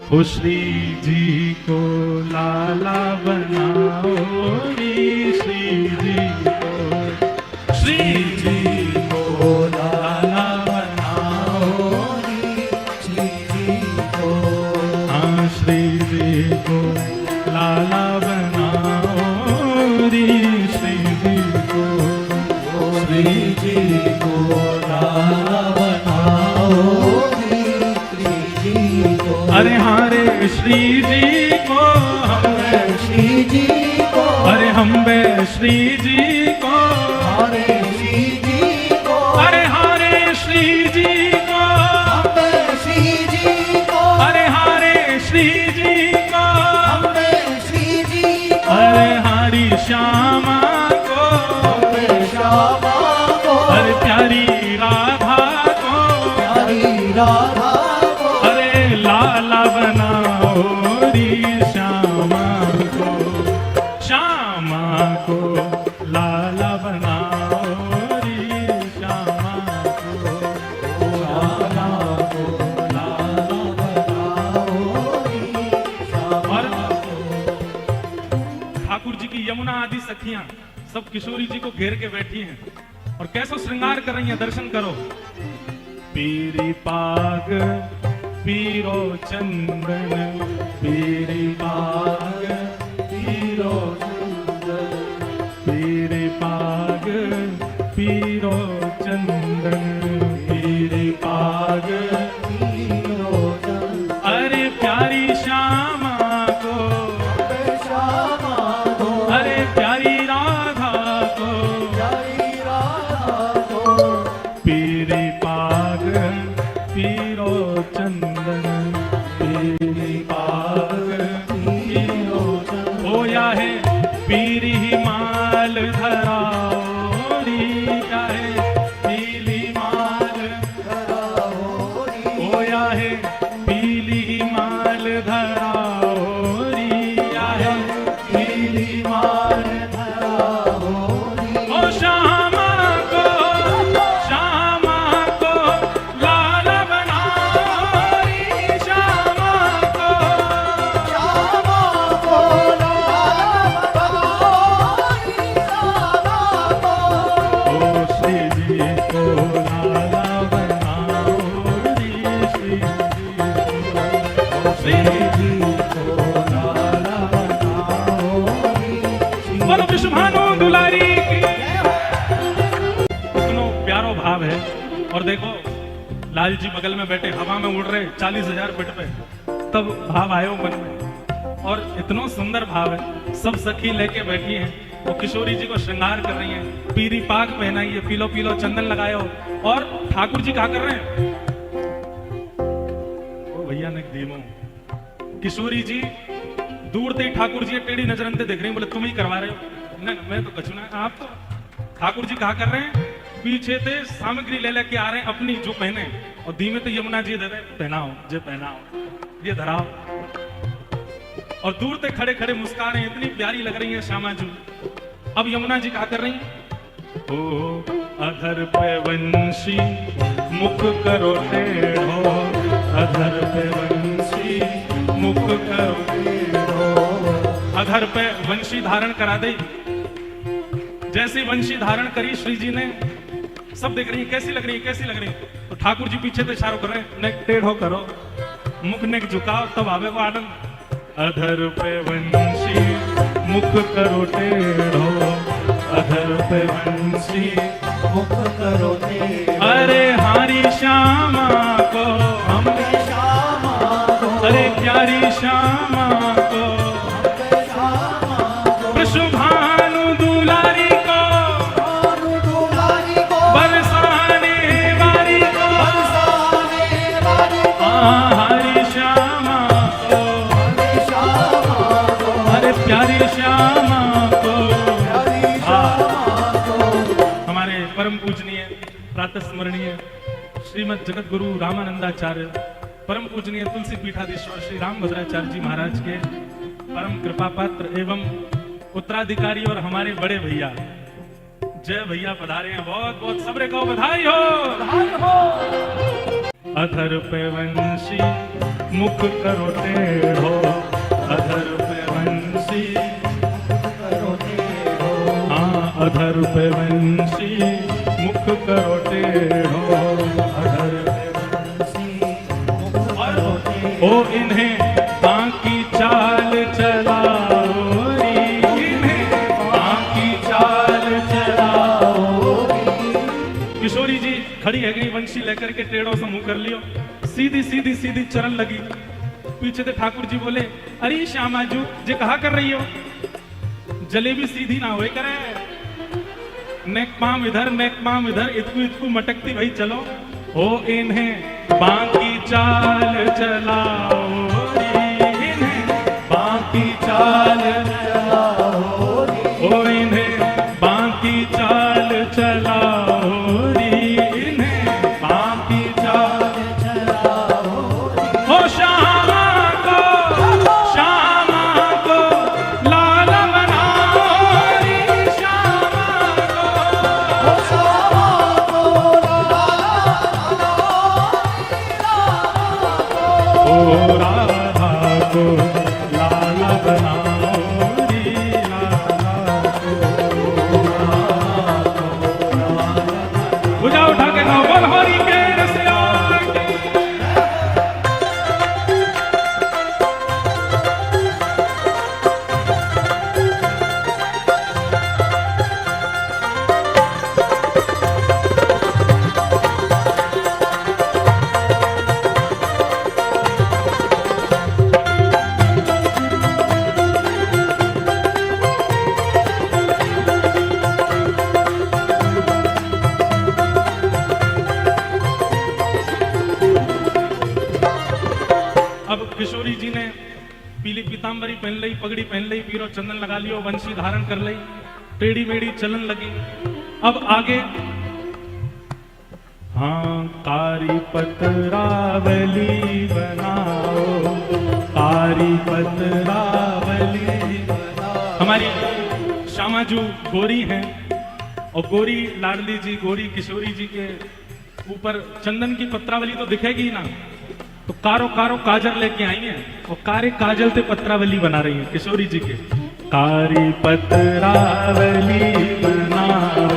ओ श्री जी को लाला बनाओ रे, श्री जी को लाला बनाओ रे, श्री जी को, हाँ श्री जी को लाला बनाओ रे, श्री जी को, श्री जी को लाला बनाओ रे, श्री जी को। अरे हरे श्री जी को, हरे श्री जी को, अरे हम बे श्री जी को, हरे श्री जी को, अरे हरे श्री जी को, हम बे श्री जी को, अरे हरे श्री जी को, हम बे श्री जी को, अरे हरी श्यामा को, हम बे श्यामा को, अरे प्यारी राधा को, प्यारी राधा को, अरे लाला बनाओ री श्यामा को, श्यामा को लाला बनाओ री श्यामा को, श्यामा को लाला बनाओ री श्यामा को। ठाकुर जी की यमुना आदि सखियां सब किशोरी जी को घेर के बैठी हैं और कैसा श्रृंगार कर रही हैं, दर्शन करो। पीरी पाग पीरो चंदन, पीरी पाग पीरो चंदन, पीरी पाग पीरो चंदन, पीरी पाग पीरो चंदन, अरे प्यारी श्यामा को, श्यामा को, अरे प्यारी राधा को, प्यारी राधा को, पीरी पाग पीरो चंदन, पीरी पाग पीरो चंदन, होया है पीरी माल धराओ री, क्या है पीली माल धराओ री, होया है पीली माल धराओ री, क्या है पीली माल धराओ री, ओ श्यामा को, श्यामा को लाला बनाओ री, श्यामा को, श्यामा को लाला बनाओ री, श्यामा को, ओ श्री जी को लाला बनाओ री, श्री जी को लाला बनाओ री। बोलो विश्वभानु दुलारी की। कितना प्यारो भाव है। और देखो लाल जी बगल में बैठे हवा में उड़ रहे 40,000 फीट पे, तब भाव आयो मन में। और इतना सुंदर भाव है, सब सखी लेके बैठी हैं, वो किशोरी जी को श्रृंगार कर रही हैं, पीरी पाग पहनाइए, पीलो पीलो चंदन लगायो। और ठाकुर जी क्या कर रहे हैं, ओ भैया ने धीमो, किशोरी जी दूर से ठाकुर जी टेढ़ी नजर से देख रही, बोले तुम ही करवा रहे हो, नहीं मैं तो कछु ना, आप तो। ठाकुर जी कहा कर रहे हैं, पीछे से सामग्री ले लेके आ रहे हैं अपनी जो पहने, और धीमे तो यमुना जी दे रहे, पहनाओ जे पहनाओ, ये धराओ। और दूर से खड़े खड़े मुस्कान रहे, इतनी प्यारी लग रही है श्यामा जी। अब यमुना जी क्या कर रही हैं, ओ अधर पे वंशी मुख करो टेढ़ो, अधर पे वंशी मुख करो टेढ़ो, अधर पे वंशी धारण करा दे। जैसे वंशी धारण करी श्री जी ने, सब देख रही है कैसी लग रही है, कैसी लग रही है। तो ठाकुर जी पीछे से इशारा कर रहे हैं, नेक टेढ़ो करो, मुख नेक झुकाओ, तब आवे को आनंद। अधर पे वंशी मुख करो टेढ़ो, अधर पे वंशी मुख करो टेढ़ो, अरे हारी श्यामा को, हम श्यामा को, अरे प्यारी श्यामा को, विश्वभानु दुलारी को, बरसाने वाली को, हरी श्यामा को, अरे प्यारी श्यामा को। हमारे परम पूजनीय प्रातः स्मरणीय श्रीमद जगत गुरु रामानंदाचार्य, परम पूजनीय तुलसी पीठाधीश्वर श्री रामभद्राचार्य जी महाराज के परम कृपा पात्र एवं उत्तराधिकारी और हमारे बड़े भैया जय भैया पधारे हैं, बहुत बहुत सबरे को बधाई हो। अधर पे वंशी मुख करो टेढ़ो, अधर पे वंशी करो टेढ़ो, हाँ अधर पे वंशी मुख करो टेढ़ो, अधर पे वंशी मुख करो टेढ़ो। ओ इन्हें बाकी चाल चलाओ री, इन्हें बाकी चाल चलाओ री। किशोरी जी खड़ी है गई, वंशी लेकर के टेढ़ो से मुंह कर लियो, सीधी सीधी सीधी चरण लगी। पीछे से ठाकुर जी बोले, अरे श्यामाजू जे कहा कर रही हो, जलेबी सीधी ना होए करे, नेक पाम इधर नेक पाम इधर, इतकू इतकू मटकती भाई चलो। ओ इन्हें बाकी चाल चलाओ री, इन्हें बाकी चाल चलाओ री, ओ इन्हें बाकी चाल चलाओ री, इन्हें बाकी चाल चलाओ री। ओ श्यामा को लाल बनाओ री, श्यामा को ओ राधा को लाल बनाओ री, राधा को भुजा उठा के गाओ, बोल हरि के रसिया की। अब किशोरी जी ने पीली पीतांबरी पहन ली, पगड़ी पहन ली, पीरो चंदन लगा लियो, वंशी धारण कर ली, टेढ़ी मेढ़ी चलन लगी। अब आगे हाँ कारी पतरावली बनाओ, कारी पतरावली बनाओ। हमारी श्यामाजू गोरी हैं और गोरी लाडली जी, गोरी किशोरी जी के ऊपर चंदन की पत्रावली तो दिखेगी ही ना, तो कारो कारो काजल लेके आई हैं और कारे काजल से पत्रावली बना रही हैं किशोरी जी के। कारी पतरावली बनाओ,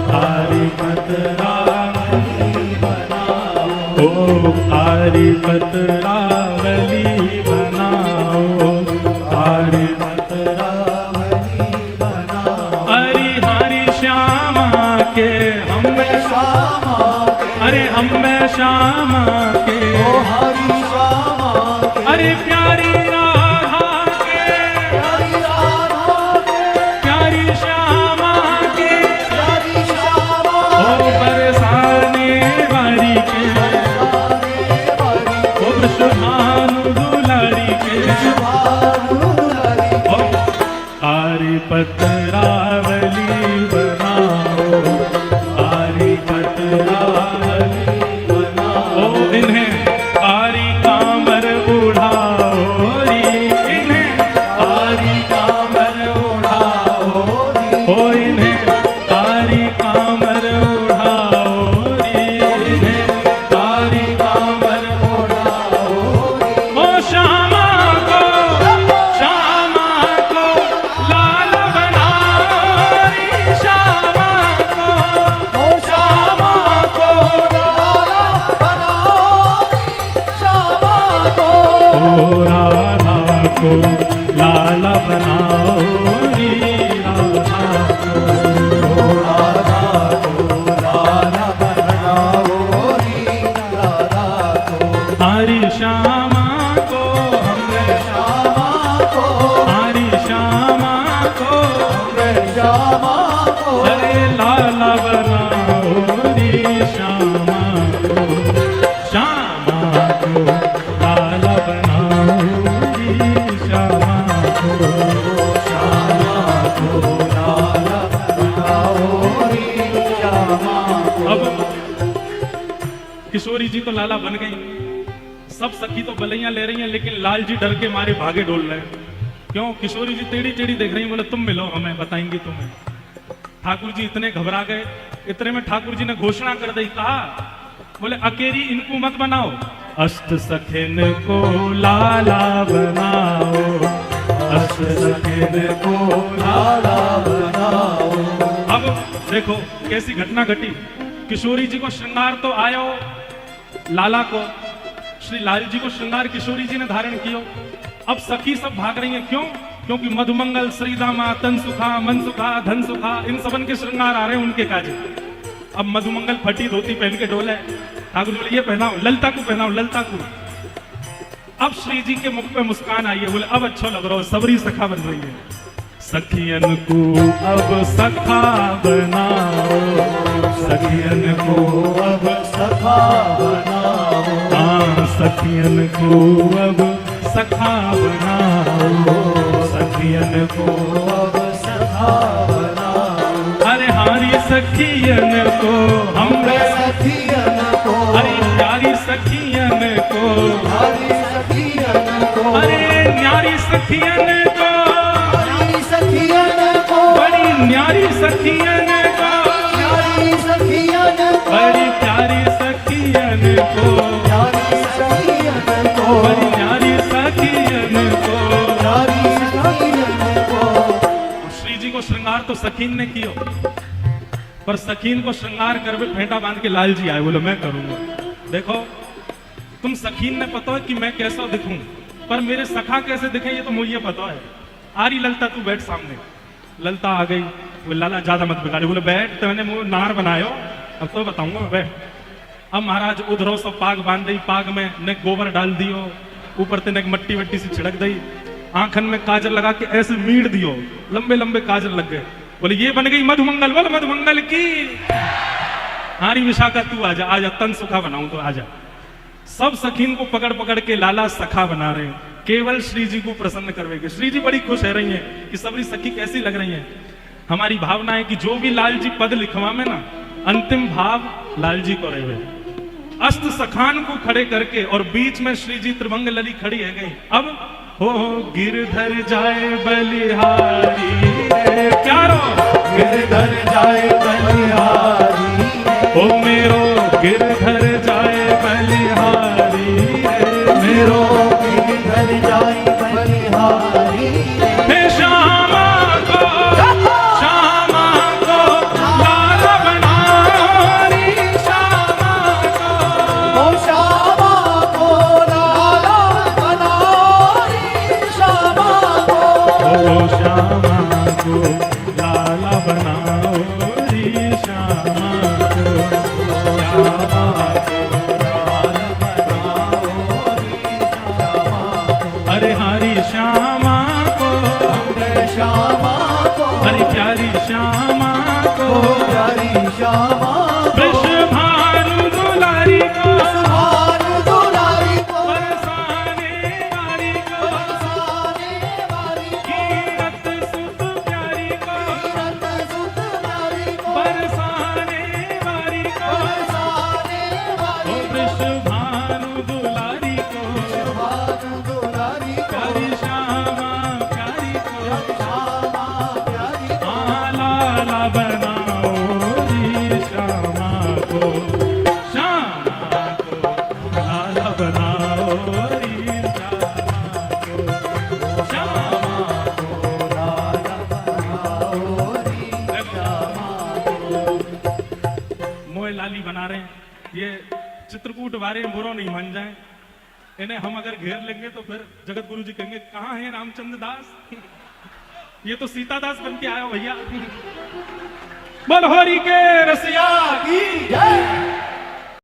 कारी पतरावली बनाओ, ओ कारी पतरावली बनाओ, कारी पतरावली बनाओ। हरि हरि श्यामा के हमें श्यामा, अरे हमें श्यामा के, ओ हरि श्यामा के, अरे प्यारी राधा के, प्यारी राधा के, प्यारी श्यामा के, प्यारी श्यामा, ओ बरसाने वाली के, ओ वृषभानु दुलारी के, ओ कारी पतरावली बनाओ, कारी पतरावली बनाओ। ओ इन्हें कारी कामर उड़ाओ री, इन्हें कारी कामर उड़ाओ री, ओ इन्हें कारी कामर उड़ाओ री, इन्हें कारी कामर उड़ाओ री। ओ श्यामा को लाल बनाओ री, श्यामा को, ओ श्यामा को लाल बनाओ री, श्यामा को, ओ राधा को लाल बनाओ री, राधा को, ओ राधा को लाल बनाओ री, राधा को। हरि श्यामा को हमरे श्यामा को, हरि श्यामा को हमरे श्यामा को, अरे लाल बनाओ री, श्यामा को, श्यामा को लाल बनाओ री, श्यामा को, श्यामा को लाल बनाओ री, श्यामा को। अब किशोरी जी तो लाला बन गई, सब सखी तो बलैया ले रही हैं, लेकिन लाल जी डर के मारे भागे डोल रहे हैं। क्यों? किशोरी जी टेढ़ी टेढ़ी देख रही हैं, बोले तुम मिलो हमें, बताएंगे तुम्हें। ठाकुर जी इतने घबरा गए, इतने में ठाकुर जी ने घोषणा कर दी, कहा बोले अकेली इनको मत बनाओ, अष्ट सखिन को लाला बनाओ, अष्ट सखिन को लाला बनाओ। अब देखो कैसी घटना घटी। किशोरी जी को श्रृंगार तो आयो, लाला को, श्री लाल जी को श्रृंगार किशोरी जी ने धारण कियो। अब सखी सब भाग रही हैं, क्यों? क्योंकि मधुमंगल, श्रीदामा, तन सुखा, मन सुखा, धन सुखा, इन सबन के श्रृंगार आ रहे हैं उनके काजे। अब मधुमंगल फटी धोती पहन के डोले, ठाकुर बोले ये पहनाओ, ललता को पहनाओ, ललता को। अब श्री जी के मुख पे मुस्कान आई है, बोले अब अच्छा लग रहा हो, सबरी सखा बन रही है। सखियन को अब सखा बनाओ, सखियन को अब सखा बनाओ। हाँ सखियन को अब सखा बनाओ, सखियन को अब सखा बनाओ। अरे हारी सखियन को हमरे, सखियन को, अरे प्यारी सखियन को, हरी सखियन को, अरे न्यारी सखियन को, हरी सखियन को, बड़ी न्यारी सखियन को, हरी सखियन को, बड़ी प्यारी सखियन को, हरी सखियन को, बड़ी न्यारी सखियन को। हरी सखियन को। श्री जी को श्रृंगार तो सखीन ने कियो, पर सखीन को श्रृंगार कर फेंटा बांध के लाल जी आए, बोले मैं करूंगा। देखो तुम सखीन ने पता है कि मैं कैसा दिखूं, पर मेरे सखा कैसे दिखे ये तो मुझे पता है। आरी ललता तू बैठ सामने। ललता आ गई, बोले लाला ज्यादा मत बिगाड़े, बोले बैठ, तो मैंने मुंह नार बनायो, अब तो बताऊंगा मैं, बैठ। अब महाराज उधरों सब पाग बांध दी, पाग में ने गोबर डाल दियो, ऊपर ते ने मट्टी वट्टी से छिड़क दी, आंखन में काजल लगा के ऐसे मीड़ दियो, लंबे लंबे काजल लग गए। बोले ये बन गई मधुमंगल, बोले मधुमंगल की। हारी विशाखा तू आजा, आजा तन सुखा बनाऊं तो आजा। सब सखीन को पकड़ पकड़ के लाला सखा बना रहे हैं, केवल श्री जी को प्रसन्न करवेगे। श्री जी बड़ी खुश है रही हैं कि सबरी सखी कैसी लग रही हैं। हमारी भावना है कि जो भी लाल जी पद लिखवा में ना, अंतिम भाव लाल जी को रहे। अष्ट सखान को खड़े करके और बीच में श्री जी त्रिभंग लली खड़ी है गई। अब हो गिरधर जाए बलिहारी रे प्यारो, गिरधर जाए बलिहारी रे, ओ मेरो गिरधर जाए बलिहारी रे, मेरो गिरधर जाए बलिहारी रे। हे श्यामा को, श्यामा को लाला बनारी, श्यामा को, ओ श्यामा को लाला बनारी, श्यामा को, ओ श्यामा को लाला बनाओ री, श्यामा को, श्यामा को लाला बनाओ रे, श्यामा को। अरे हरी श्यामा को, अरे श्यामा को, अरे प्यारी श्यामा को, प्यारी श्यामा को, वृषभानु दुलारी को, भानु दुलारी को, बरसाने वाली को, बरसाने वाली को, कीरत सुत प्यारी को, कीरत सुत प्यारी को, बरसाने वाली को, बरसाने वाली ओ वृषभानु दुलारी को, भानु दुलारी को, प्यारी श्यामा प्यारी को, श्यामा प्यारी को, लाला बनाओ री, श्यामा को, श्यामा को लाला बनाओ री, श्यामा को, श्यामा लाला बनाओ रे, श्यामा को। मोह लाली बना रहे हैं। ये चित्रकूट वारे बुरो नहीं मान जाए, इन्हें हम अगर घेर लेंगे तो फिर जगत गुरु जी कहेंगे कहाँ है रामचंद्र दास, ये तो सीता दास बन के आया भैया। बोल होरी के रसिया की जय।